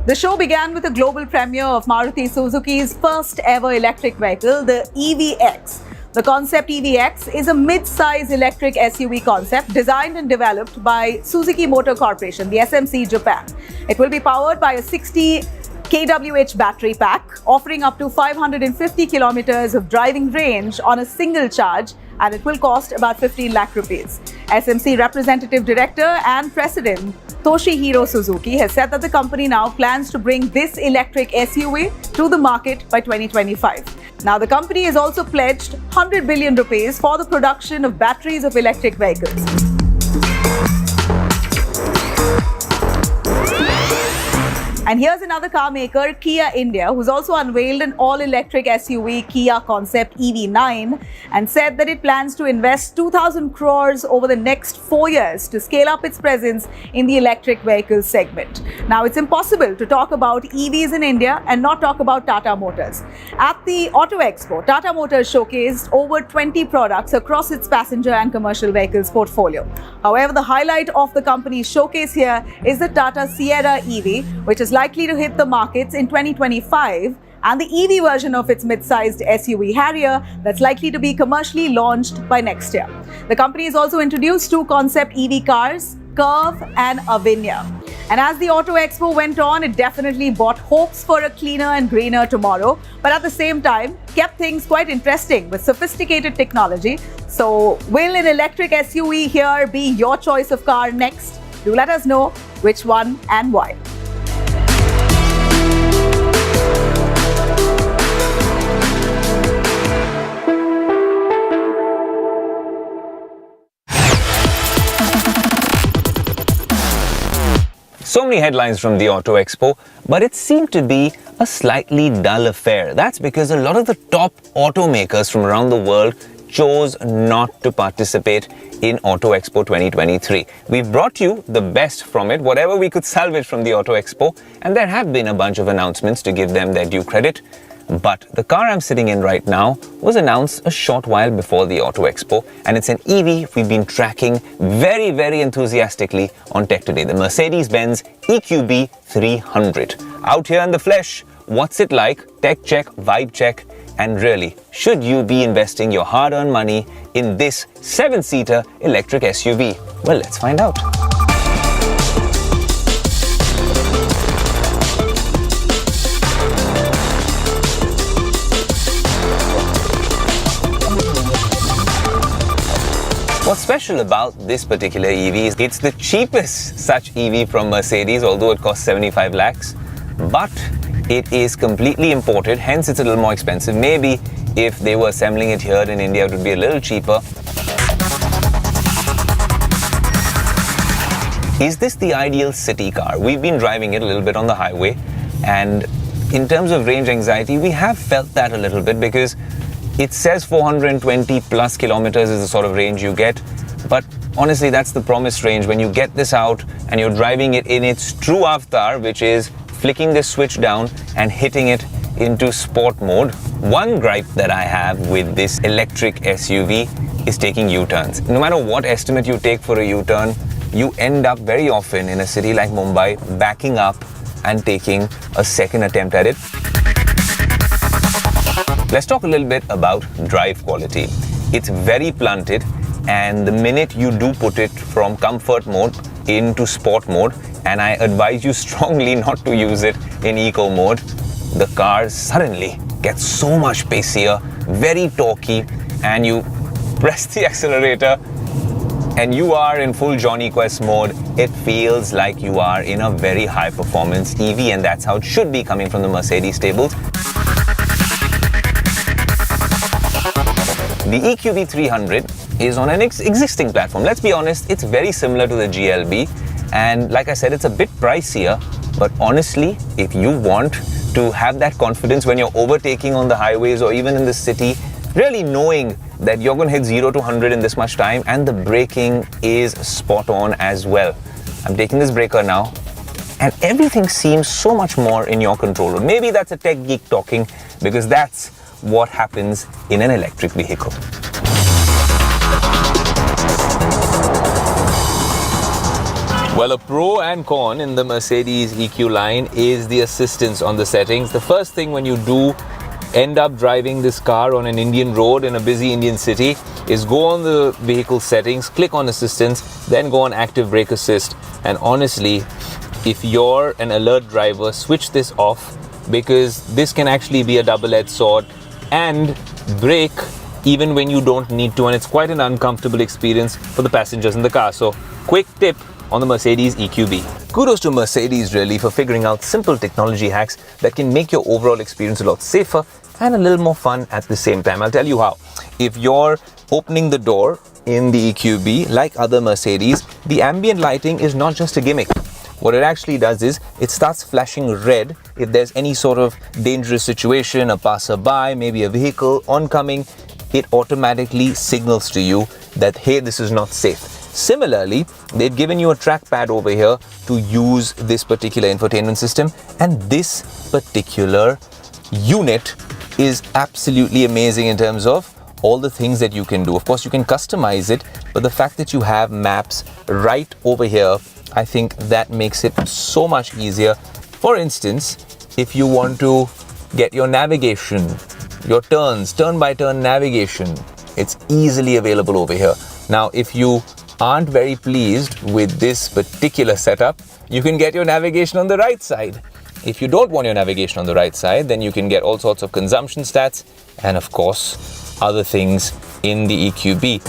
The show began with a global premiere of Maruti Suzuki's first ever electric vehicle, the EVX. The concept EVX is a mid-size electric SUV concept designed and developed by Suzuki Motor Corporation, the SMC Japan. It will be powered by a 60 kWh battery pack, offering up to 550 kilometers of driving range on a single charge, and it will cost about 15 lakh rupees. SMC Representative Director and President Toshihiro Suzuki has said that the company now plans to bring this electric SUV to the market by 2025. Now, the company has also pledged 100 billion rupees for the production of batteries of electric vehicles. And here's another car maker, Kia India, who's also unveiled an all-electric SUV Kia concept EV9 and said that it plans to invest 2,000 crores over the next 4 years to scale up its presence in the electric vehicle segment. Now, it's impossible to talk about EVs in India and not talk about Tata Motors. At the Auto Expo, Tata Motors showcased over 20 products across its passenger and commercial vehicles portfolio. However, the highlight of the company's showcase here is the Tata Sierra EV, which is likely to hit the markets in 2025, and the EV version of its mid-sized SUV Harrier that's likely to be commercially launched by next year. The company has also introduced two concept EV cars, Curve and Avinya. And as the Auto Expo went on, it definitely brought hopes for a cleaner and greener tomorrow, but at the same time kept things quite interesting with sophisticated technology. So will an electric SUV here be your choice of car next? Do let us know which one and why. So many headlines from the Auto Expo, but it seemed to be a slightly dull affair. That's because a lot of the top automakers from around the world chose not to participate in Auto Expo 2023. We've brought you the best from it, whatever we could salvage from the Auto Expo, and there have been a bunch of announcements to give them their due credit. But the car I'm sitting in right now was announced a short while before the Auto Expo, and it's an EV we've been tracking very, very enthusiastically on Tech Today, the Mercedes-Benz EQB 300. Out here in the flesh, what's it like? Tech check, vibe check, and really, should you be investing your hard-earned money in this 7-seater electric SUV? Well, let's find out. What's special about this particular EV is it's the cheapest such EV from Mercedes, although it costs 75 lakhs. But it is completely imported, hence it's a little more expensive. Maybe if they were assembling it here in India, it would be a little cheaper. Is this the ideal city car? We've been driving it a little bit on the highway, and in terms of range anxiety, we have felt that a little bit because it says 420 plus kilometers is the sort of range you get, but honestly that's the promised range when you get this out and you're driving it in its true avatar, which is flicking this switch down and hitting it into sport mode. One gripe that I have with this electric SUV is taking U-turns. No matter what estimate you take for a U-turn, you end up very often in a city like Mumbai backing up and taking a second attempt at it. Let's talk a little bit about drive quality. It's very blunted, and the minute you do put it from comfort mode into sport mode, and I advise you strongly not to use it in eco mode, the car suddenly gets so much pacier, very torquey, and you press the accelerator and you are in full Johnny Quest mode. It feels like you are in a very high performance EV, and that's how it should be coming from the Mercedes stables. The EQB 300 is on an existing platform. Let's be honest, it's very similar to the GLB, and like I said, it's a bit pricier, but honestly, if you want to have that confidence when you're overtaking on the highways or even in the city, really knowing that you're going to hit 0 to 100 in this much time, and the braking is spot on as well. I'm taking this breaker now, and everything seems so much more in your control. Maybe that's a tech geek talking, because that's what happens in an electric vehicle. Well, a pro and con in the Mercedes EQ line is the assistance on the settings. The first thing when you do end up driving this car on an Indian road in a busy Indian city is go on the vehicle settings, click on assistance, then go on active brake assist. And honestly, if you're an alert driver, switch this off, because this can actually be a double-edged sword and brake even when you don't need to, and it's quite an uncomfortable experience for the passengers in the car. So quick tip on the Mercedes EQB. Kudos to Mercedes really for figuring out simple technology hacks that can make your overall experience a lot safer and a little more fun at the same time. I'll tell you how. If you're opening the door in the EQB, like other Mercedes, the ambient lighting is not just a gimmick. What it actually does is it starts flashing red if there's any sort of dangerous situation, a passerby, maybe a vehicle oncoming. It automatically signals to you that, hey, this is not safe. Similarly, they've given you a trackpad over here to use this particular infotainment system, and this particular unit is absolutely amazing in terms of all the things that you can do. Of course, you can customize it, but the fact that you have maps right over here, I think that makes it so much easier. For instance, if you want to get your navigation, your turns, turn-by-turn navigation, it's easily available over here. Now, if you aren't very pleased with this particular setup, you can get your navigation on the right side. If you don't want your navigation on the right side, then you can get all sorts of consumption stats and, of course, other things in the EQB.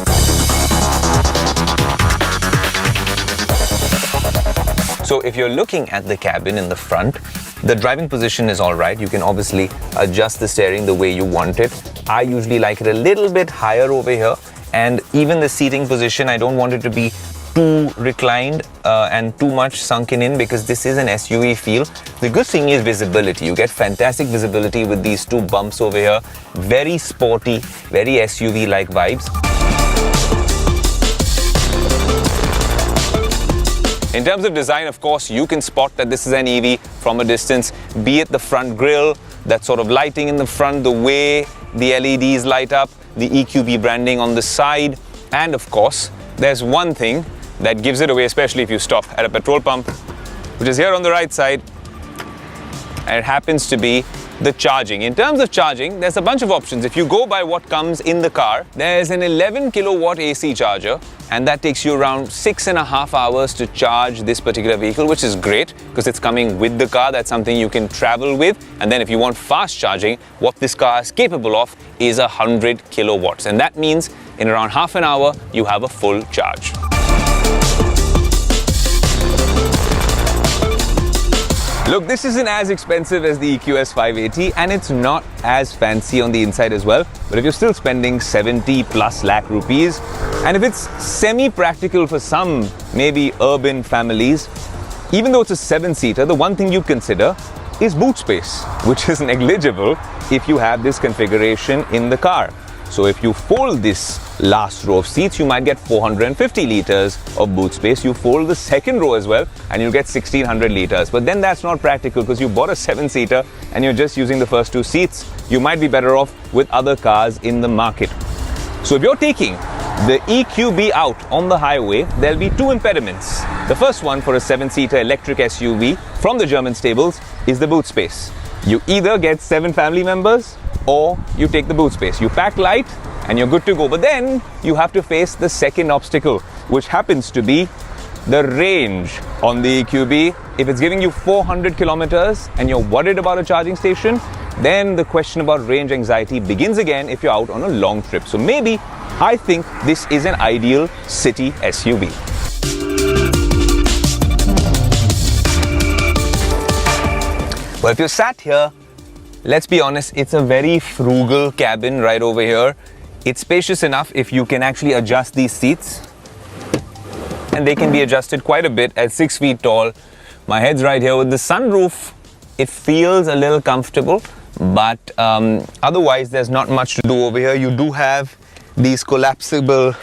So if you're looking at the cabin in the front, the driving position is all right. You can obviously adjust the steering the way you want it. I usually like it a little bit higher over here, and even the seating position, I don't want it to be too reclined and too much sunken in, because this is an SUV feel. The good thing is visibility. You get fantastic visibility with these two bumps over here. Very sporty, very SUV-like vibes. In terms of design, of course, you can spot that this is an EV from a distance, be it the front grille, that sort of lighting in the front, the way the LEDs light up, the EQB branding on the side, and of course, there's one thing that gives it away, especially if you stop at a petrol pump, which is here on the right side, and it happens to be the charging. In terms of charging, there's a bunch of options. If you go by what comes in the car, there's an 11 kilowatt AC charger, and that takes you around 6.5 hours to charge this particular vehicle, which is great because it's coming with the car. That's something you can travel with. And then if you want fast charging, what this car is capable of is 100 kilowatts. And that means in around half an hour, you have a full charge. Look, this isn't as expensive as the EQS 580, and it's not as fancy on the inside as well. But if you're still spending 70 plus lakh rupees, and if it's semi-practical for some, maybe urban families, even though it's a 7-seater, the one thing you consider is boot space, which is negligible if you have this configuration in the car. So if you fold this last row of seats, you might get 450 liters of boot space. You fold the second row as well, and you'll get 1600 liters. But then that's not practical because you bought a 7-seater and you're just using the first 2 seats. You might be better off with other cars in the market. So if you're taking the EQB out on the highway, there'll be 2 impediments. The first one for a 7-seater electric SUV from the German stables is the boot space. You either get 7 family members or you take the boot space. You pack light and you're good to go. But then you have to face the second obstacle, which happens to be the range on the EQB. If it's giving you 400 kilometers and you're worried about a charging station, then the question about range anxiety begins again if you're out on a long trip. So maybe I think this is an ideal city SUV. Well, if you're sat here, let's be honest, it's a very frugal cabin right over here. It's spacious enough if you can actually adjust these seats, and they can be adjusted quite a bit at 6 feet tall. My head's right here with the sunroof. It feels a little comfortable, but otherwise there's not much to do over here. You do have these collapsible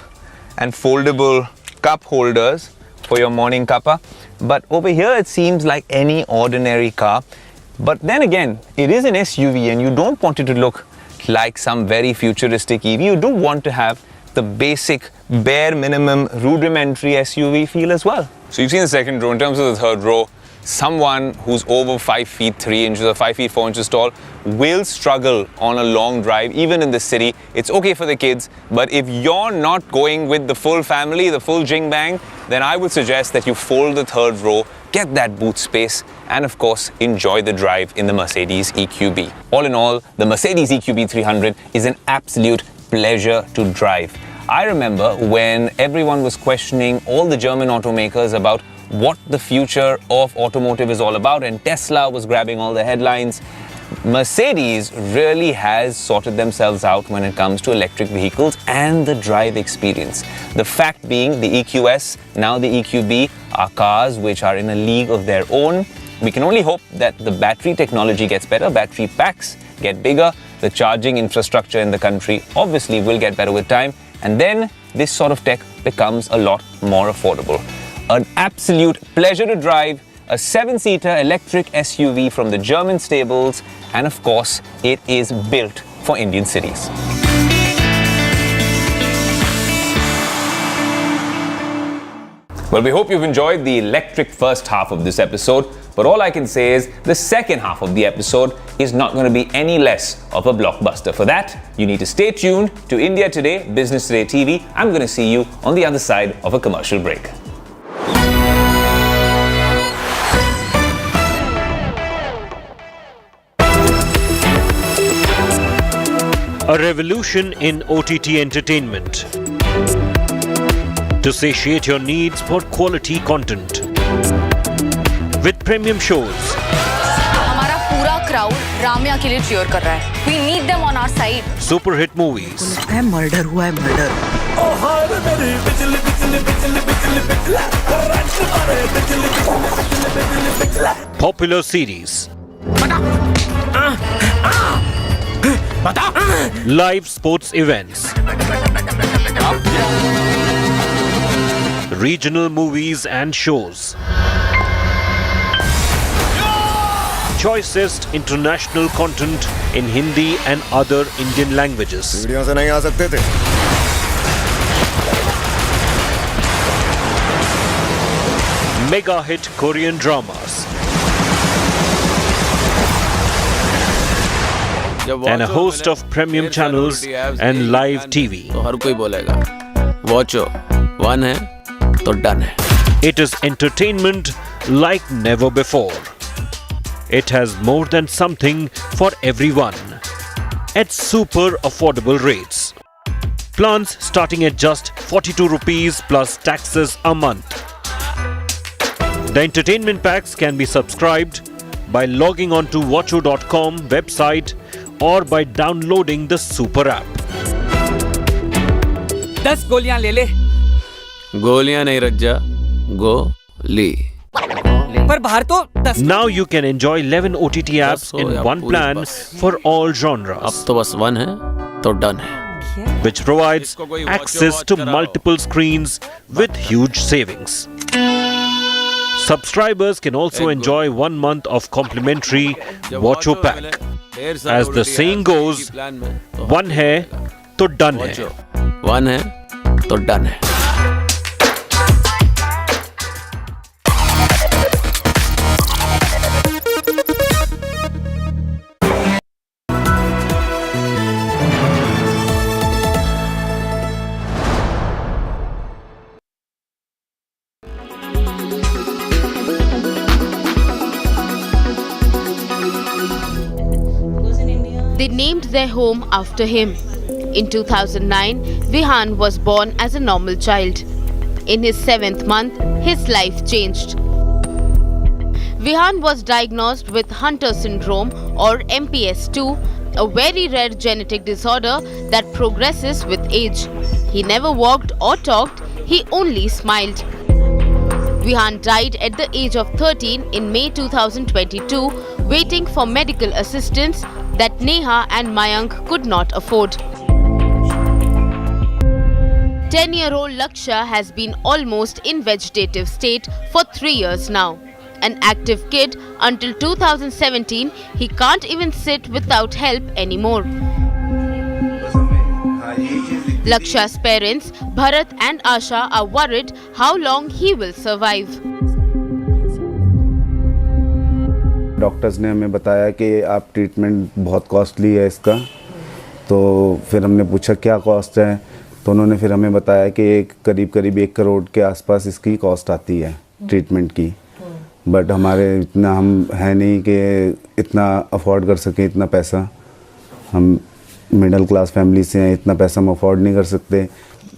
and foldable cup holders for your morning cuppa, but over here it seems like any ordinary car. But then again, it is an SUV and you don't want it to look like some very futuristic EV. You do want to have the basic bare minimum rudimentary SUV feel as well. So you've seen the second row. In terms of the third row, someone who's over 5 feet 3 inches or 5 feet 4 inches tall will struggle on a long drive, even in the city. It's okay for the kids, but if you're not going with the full family, the full jing bang, then I would suggest that you fold the third row, get that boot space, and of course, enjoy the drive in the Mercedes EQB. All in all, the Mercedes EQB 300 is an absolute pleasure to drive. I remember when everyone was questioning all the German automakers about what the future of automotive is all about, and Tesla was grabbing all the headlines. Mercedes really has sorted themselves out when it comes to electric vehicles and the drive experience. The fact being, the EQS, now the EQB, are cars which are in a league of their own. We can only hope that the battery technology gets better, battery packs get bigger, the charging infrastructure in the country obviously will get better with time, and then this sort of tech becomes a lot more affordable. An absolute pleasure to drive, a 7-seater electric SUV from the German stables, and of course, it is built for Indian cities. Well, we hope you've enjoyed the electric first half of this episode, but all I can say is the second half of the episode is not going to be any less of a blockbuster. For that, you need to stay tuned to India Today, Business Today TV. I'm going to see you on the other side of a commercial break. A revolution in OTT entertainment to satiate your needs for quality content with premium shows. हमारा पूरा crowd Ramya के लिए cheer कर रहा है. We need them on our side. Super hit movies. Murder हुआ है murder. Popular series. Live sports events. Regional movies and shows. Choicest international content in Hindi and other Indian languages. Video से नहीं आ सकते थे. Mega hit Korean dramas. And a host of premium channels and live TV. तो हर कोई बोलेगा वॉचो one है तो done है. It is entertainment like never before. It has more than something for everyone at super affordable rates. Plans starting at just 42 rupees plus taxes a month. The entertainment packs can be subscribed by logging on to watcho.com website or by downloading the super app. 10 गोलियां ले ले. गोलियां नहीं रज्जा, गोली. पर बाहर तो 10. Now you can enjoy 11 OTT apps in one plan for all genres. अब तो बस वन है तो डन है. Which provides access to multiple screens with huge savings. Subscribers can also enjoy 1 month of complimentary Watcho pack. As the saying goes, one है तो done है. One है तो डन है. They named their home after him. In 2009, Vihan was born as a normal child. In his 7th month, his life changed. Vihan was diagnosed with Hunter syndrome or MPS II, a very rare genetic disorder that progresses with age. He never walked or talked, he only smiled. Vihan died at the age of 13 in May 2022, waiting for medical assistance that Neha and Mayank could not afford. 10-year-old Laksha has been almost in vegetative state for 3 years now. An active kid until 2017, he can't even sit without help anymore. Laksha's parents, Bharat and Asha, are worried how long he will survive. Doctors ने हमें बताया कि आप treatment बहुत costly है इसका, तो फिर हमने पूछा क्या कॉस्ट है, तो उन्होंने फिर हमें बताया कि करीब 1 करोड़ के आसपास इसकी कॉस्ट आती है ट्रीटमेंट की। बट हमारे इतना हम है नहीं कि इतना अफोर्ड कर सकें, इतना पैसा। हम मिडिल क्लास फैमिली से हैं, इतना पैसा हम अफोर्ड नहीं कर सकते।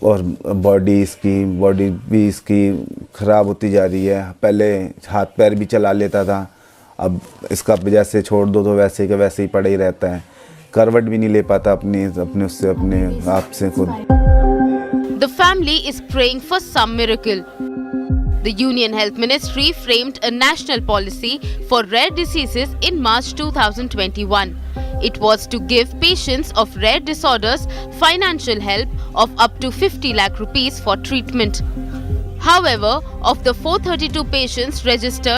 और बॉडी भी इसकी ख़राब होती जा रही है। पहले हाथ पैर भी चला लेता था, अब इसका जैसे छोड़ दो तो वैसे के वैसे ही पड़ा ही रहता है। करवट भी नहीं ले पाता अपने आप से खुद। The family is praying for some miracle. The Union Health Ministry framed a national policy for rare diseases in March 2021. It was to give patients of rare disorders financial help of up to 50 lakh rupees for treatment. However, of the 432 patients registered,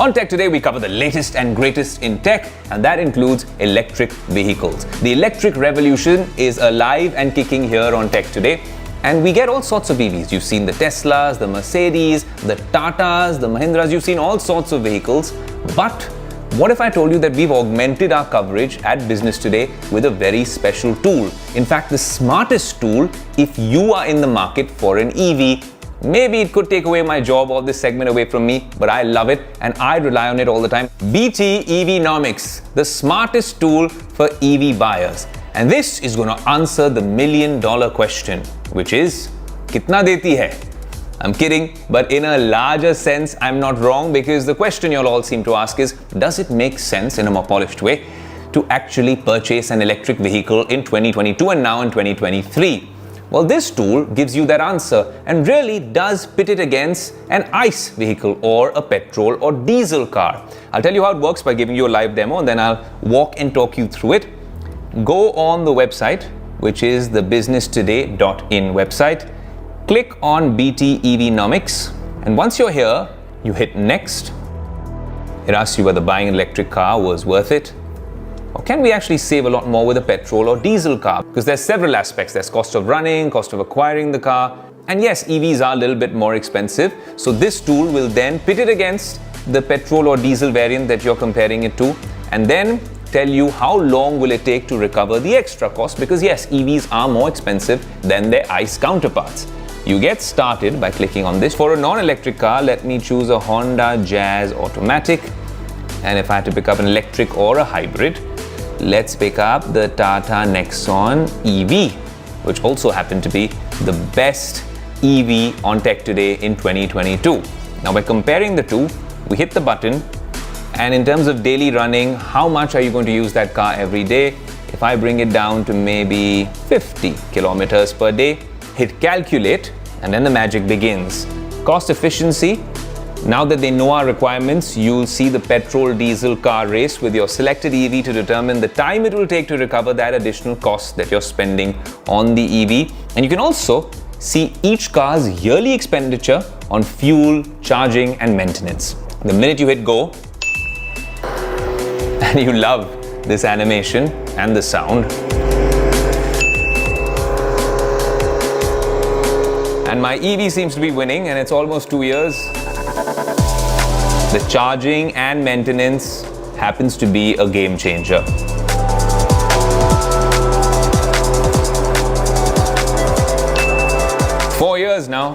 On Tech Today, we cover the latest and greatest in tech, and that includes electric vehicles. The electric revolution is alive and kicking here on Tech Today, and we get all sorts of EVs. You've seen the Teslas, the Mercedes, the Tatas, the Mahindras, you've seen all sorts of vehicles. But what if I told you that we've augmented our coverage at Business Today with a very special tool? In fact, the smartest tool if you are in the market for an EV. Maybe it could take away my job or this segment away from me, but I love it and I rely on it all the time. BT EVnomics, the smartest tool for EV buyers. And this is going to answer the $1 million question, which is, kitna deti hai? I'm kidding, but in a larger sense, I'm not wrong, because the question you'll all seem to ask is, does it make sense in a more polished way to actually purchase an electric vehicle in 2022 and now in 2023? Well, this tool gives you that answer and really does pit it against an ICE vehicle or a petrol or diesel car. I'll tell you how it works by giving you a live demo, and then I'll walk and talk you through it. Go on the website, which is the businesstoday.in website. Click on BT EVnomics, and once you're here, you hit next. It asks you whether buying an electric car was worth it. Or can we actually save a lot more with a petrol or diesel car? Because there's several aspects. There's cost of running, cost of acquiring the car. And yes, EVs are a little bit more expensive. So this tool will then pit it against the petrol or diesel variant that you're comparing it to, and then tell you how long will it take to recover the extra cost, because yes, EVs are more expensive than their ICE counterparts. You get started by clicking on this. For a non-electric car, let me choose a Honda Jazz Automatic. And if I had to pick up an electric or a hybrid, let's pick up the Tata Nexon EV, which also happened to be the best EV on Tech Today in 2022. Now, by comparing the two, we hit the button, and in terms of daily running, how much are you going to use that car every day? If I bring it down to maybe 50 kilometers per day, hit calculate, and then the magic begins. Cost efficiency. Now that they know our requirements, you'll see the petrol-diesel car race with your selected EV to determine the time it will take to recover that additional cost that you're spending on the EV. And you can also see each car's yearly expenditure on fuel, charging, and maintenance. The minute you hit go, and you love this animation and the sound. And my EV seems to be winning, and it's almost 2 years. The charging and maintenance happens to be a game changer. Four years now.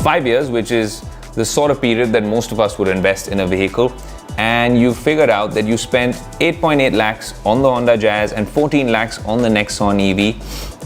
Five years, which is the sort of period that most of us would invest in a vehicle. And you figured out that you spent 8.8 lakhs on the Honda Jazz and 14 lakhs on the Nexon EV.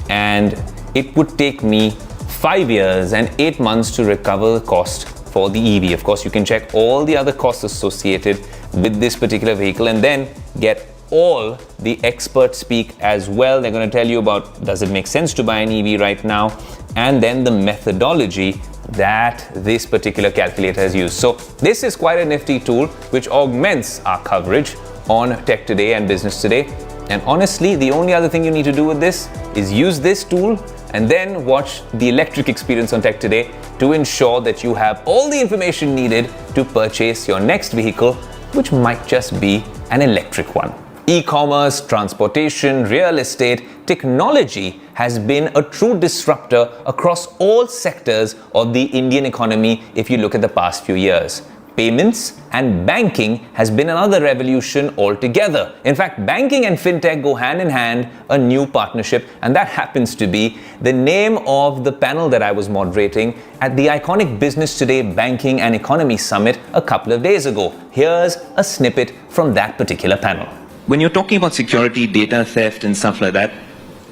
And it would take me 5 years and 8 months to recover the cost for the EV. Of course, you can check all the other costs associated with this particular vehicle and then get all the expert speak as well. They're going to tell you about, does it make sense to buy an EV right now? And then the methodology that this particular calculator has used. So this is quite a nifty tool which augments our coverage on Tech Today and Business Today. And honestly, the only other thing you need to do with this is use this tool and then watch the electric experience on Tech Today to ensure that you have all the information needed to purchase your next vehicle, which might just be an electric one. E-commerce, transportation, real estate, technology has been a true disruptor across all sectors of the Indian economy if you look at the past few years. Payments and banking has been another revolution altogether. In fact, banking and fintech go hand in hand, a new partnership, and that happens to be the name of the panel that I was moderating at the iconic Business Today Banking and Economy Summit a couple of days ago. Here's a snippet from that particular panel. When you're talking about security, data theft and stuff like that,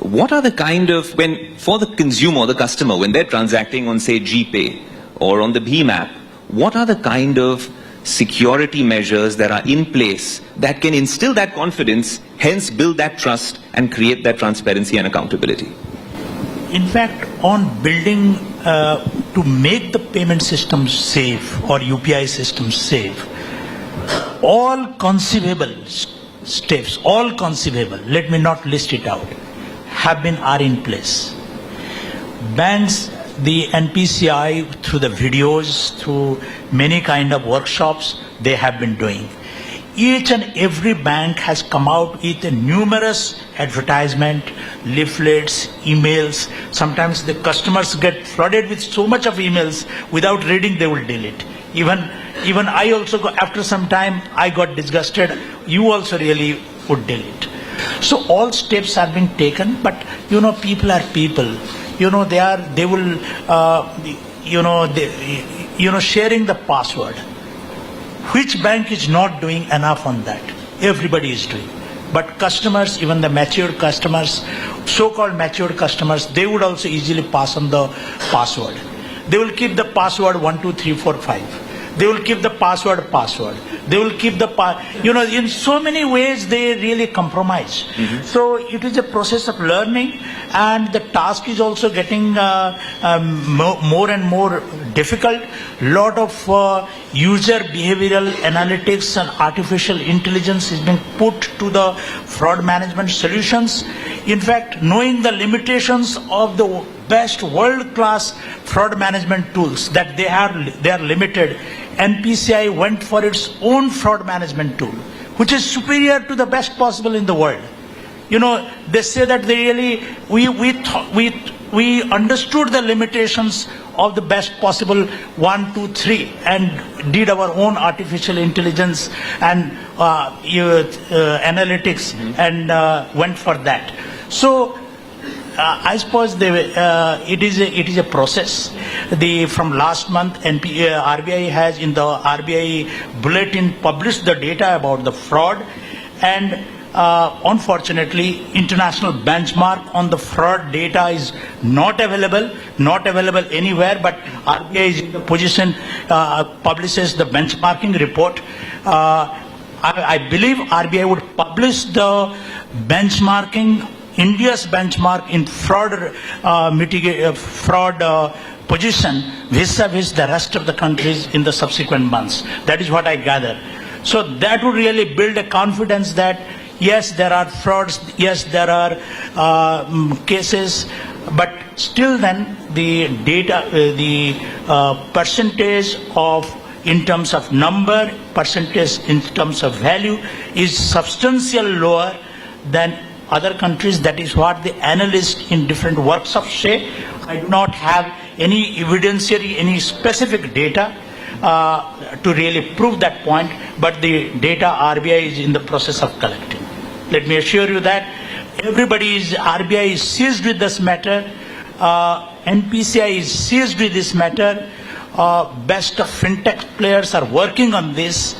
what are the kind of, for the consumer, the customer, when they're transacting on, say, GPay or on the BHIM app, what are the kind of security measures that are in place that can instill that confidence, hence build that trust and create that transparency and accountability? In fact, on building to make the payment system safe or UPI system safe, all conceivable steps, all conceivable, let me not list it out, are in place. Banks, the NPCI, through the videos, through many kind of workshops, they have been doing. Each and every bank has come out with a numerous advertisement, leaflets, emails. Sometimes the customers get flooded with so much of emails, without reading they will delete. Even I also, after some time, I got disgusted. You also really would delete. So all steps have been taken, but people are people. They will, sharing the password. Which bank is not doing enough on that? Everybody is doing. But customers, even the matured customers, so-called matured customers, they would also easily pass on the password. They will keep the password 1, 2, 3, 4, 5. They will keep the password. They will keep the in so many ways they really compromise. So it is a process of learning, and the task is also getting more and more difficult. Lot of user behavioral analytics and artificial intelligence is being put to the fraud management solutions. In fact, knowing the limitations of the best world-class fraud management tools, that they are limited, NPCI went for its own fraud management tool, which is superior to the best possible in the world. They say that we understood the limitations of the best possible 1, 2, 3 and did our own artificial intelligence and analytics and went for that. So I suppose it is a process. From last month, RBI has in the RBI bulletin published the data about the fraud, and unfortunately, international benchmark on the fraud data is not available anywhere. But RBI is in the position publishes the benchmarking report. I believe RBI would publish the benchmarking. India's benchmark in fraud position vis-a-vis the rest of the countries in the subsequent months. That is what I gather. So that would really build a confidence that yes, there are frauds, yes, there are cases, but still then the data, the percentage of in terms of number, percentage in terms of value is substantially lower than other countries. That is what the analysts in different workshops say. I do not have any evidentiary, any specific data to really prove that point, but the data RBI is in the process of collecting. Let me assure you that RBI is seized with this matter, NPCI is seized with this matter, best of fintech players are working on this.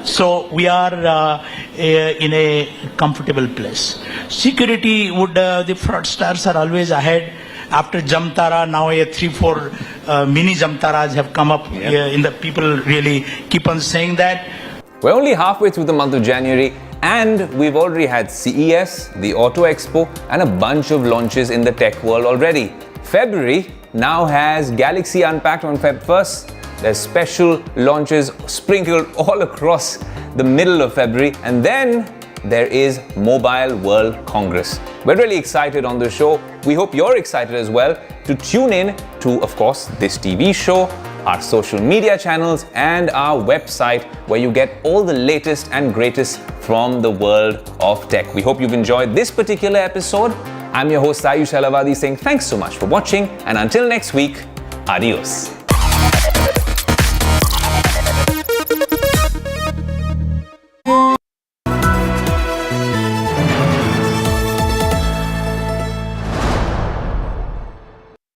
So we are in a comfortable place. Security would, the fraudsters are always ahead. After Jamtara, now 3-4 mini Jamtaras have come up. In the people really keep on saying that. We're only halfway through the month of January, and we've already had CES, the Auto Expo, and a bunch of launches in the tech world already. February now has Galaxy Unpacked on Feb 1st. There's special launches sprinkled all across the middle of February, and then there is Mobile World Congress. We're really excited on the show. We hope you're excited as well to tune in to, of course, this TV show, our social media channels, and our website where you get all the latest and greatest from the world of tech. We hope you've enjoyed this particular episode. I'm your host Aayush Ailawadi saying thanks so much for watching, and until next week, adios.